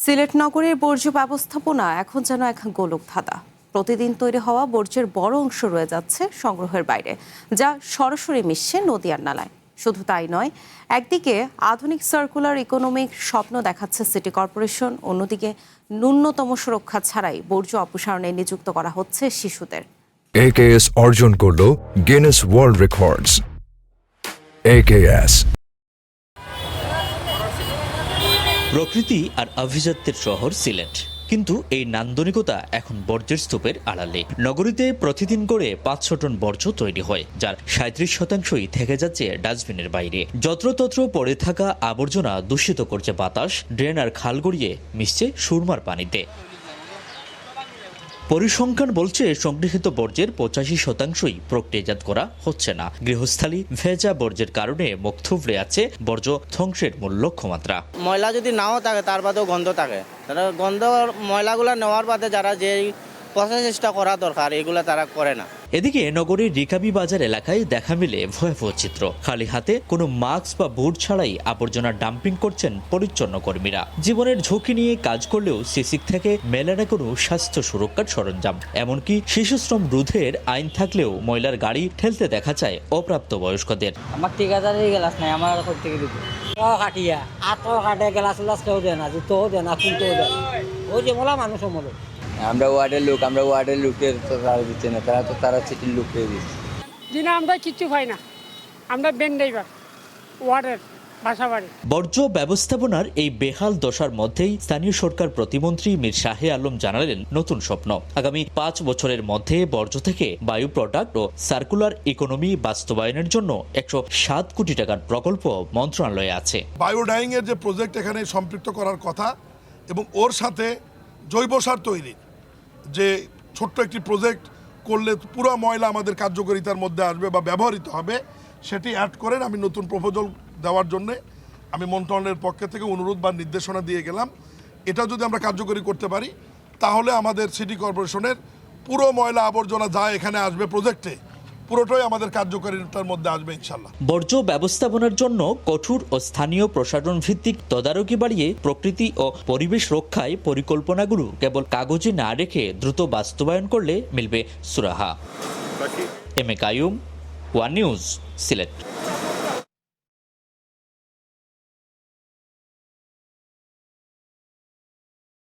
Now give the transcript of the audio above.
সিলেট নগরের বর্জ্য ব্যবস্থাপনা এখন যেন এক গোলকধাঁধা। প্রতিদিন তৈরি হওয়া বর্জ্যের বড় অংশ রয়ে যাচ্ছে সংগ্রহের বাইরে, যা সরাসরি মিশছে নদী আর নালায়। শুধু তাই নয়, একদিকে আধুনিক সার্কুলার ইকোনমিক স্বপ্ন দেখাচ্ছে সিটি কর্পোরেশন, অন্যদিকে ন্যূনতম সুরক্ষা ছাড়াই বর্জ্য অপসারণে নিযুক্ত করা হচ্ছে শিশুদের। AKS অর্জন করল গিনেস ওয়ার্ল্ড রেকর্ডস। AKS প্রকৃতি আর আভিজাত্যের শহর সিলেট, কিন্তু এই নান্দনিকতা এখন বর্জ্যের স্তূপের আড়ালে। নগরীতে প্রতিদিন করে 500 টন বর্জ্য তৈরি হয়, যার 37% থেকে যাচ্ছে ডাস্টবিনের বাইরে। যত্রতত্র পড়ে থাকা আবর্জনা দূষিত করছে বাতাস, ড্রেন আর খাল গড়িয়ে মিশছে সুরমার পানিতে। পরিসংখ্যান বলছে সংগৃহীত বর্জ্যের 85%ই প্রক্রিয়াজাত করা হচ্ছে না। গৃহস্থালী ভেজা বর্জ্যের কারণে মুখ থুবড়ে আছে বর্জ্য ধ্বংসের মূল লক্ষ্যমাত্রা। ময়লা যদি নাও থাকে তার বাদেও গন্ধ থাকে, তারা গন্ধ ময়লাগুলো নেওয়ার বাদে যারা যে প্রসেসটা করা দরকার এগুলো তারা করে না। এদিকে নগরীর রিকাবি বাজার এলাকায় দেখা মিলে ভয়াবহ চিত্র। খালি হাতে কোনো মাস্ক বা বুট ছাড়াই আবর্জনা ডাম্পিং করছেন পরিচ্ছন্ন কর্মীরা। জীবনের ঝুঁকি নিয়ে কাজ করলেও সিসিক থেকে মেলে না কোনো স্বাস্থ্য সুরক্ষার সরঞ্জাম। এমনকি শিশুশ্রম রোধের আইন থাকলেও ময়লার গাড়ি ঠেলতে দেখা যায় অপ্রাপ্ত বয়স্কদের। আমার ঠিকাদারের গ্লাস নাই, আমার থেকে দিব কাটিয়া কাটে গ্লাস কেউ দেয় না, জুতোও দেয় না, খুলতেও দেয়। ওই যে মোলা মানুষ মলো আমরা ওয়ার্ডের লোকের তো তারা দিচ্ছে না, তারা সিটির লোককে দিচ্ছে। দিনে আমরা কিচ্ছু পাই না, আমরা বেন্ডাইবার ওয়ার্ডের বাসাবাড়ি। বর্জ্য ব্যবস্থাপনার এই বেহাল দশার মধ্যেই স্থানীয় সরকার প্রতিমন্ত্রী মীর শাহে আলম জানালেন নতুন স্বপ্ন। আগামী 5 বছরের মধ্যে বর্জ্য থেকে বায়ু প্রোডাক্ট ও সার্কুলার ইকোনমি বাস্তবায়নের জন্য 107 কোটি টাকার প্রকল্প মন্ত্রণালয়ে আছে। বায়োডাইং এর যে প্রজেক্ট এখানে সম্পৃক্ত করার কথা এবং ওর সাথে জৈব সার তৈরি যে ছোট্ট একটি প্রজেক্ট করলে পুরো ময়লা আমাদের কার্যকারিতার মধ্যে আসবে বা ব্যবহৃত হবে, সেটি অ্যাড করেন। আমি নতুন প্রপোজাল দেওয়ার জন্য আমি মন্ত্রণালয়ের পক্ষ থেকে অনুরোধ বা নির্দেশনা দিয়ে গেলাম। এটা যদি আমরা কার্যকরী করতে পারি তাহলে আমাদের সিটি কর্পোরেশনের পুরো ময়লা আবর্জনা যা এখানে আসবে প্রজেক্টে, পুরোটাই আমাদের কার্যকারিতার মধ্যে আসবে ইনশাল্লাহ। বর্জ্য ব্যবস্থাপনার জন্য কঠোর ও স্থানীয় প্রশাসন ভিত্তিক তদারকি বাড়িয়ে প্রকৃতি ও পরিবেশ রক্ষায় পরিকল্পনাগুলো কেবল কাগজে না রেখে দ্রুত বাস্তবায়ন করলে মিলবে সুরাহা। M A Qayyum, one news, Sylhet.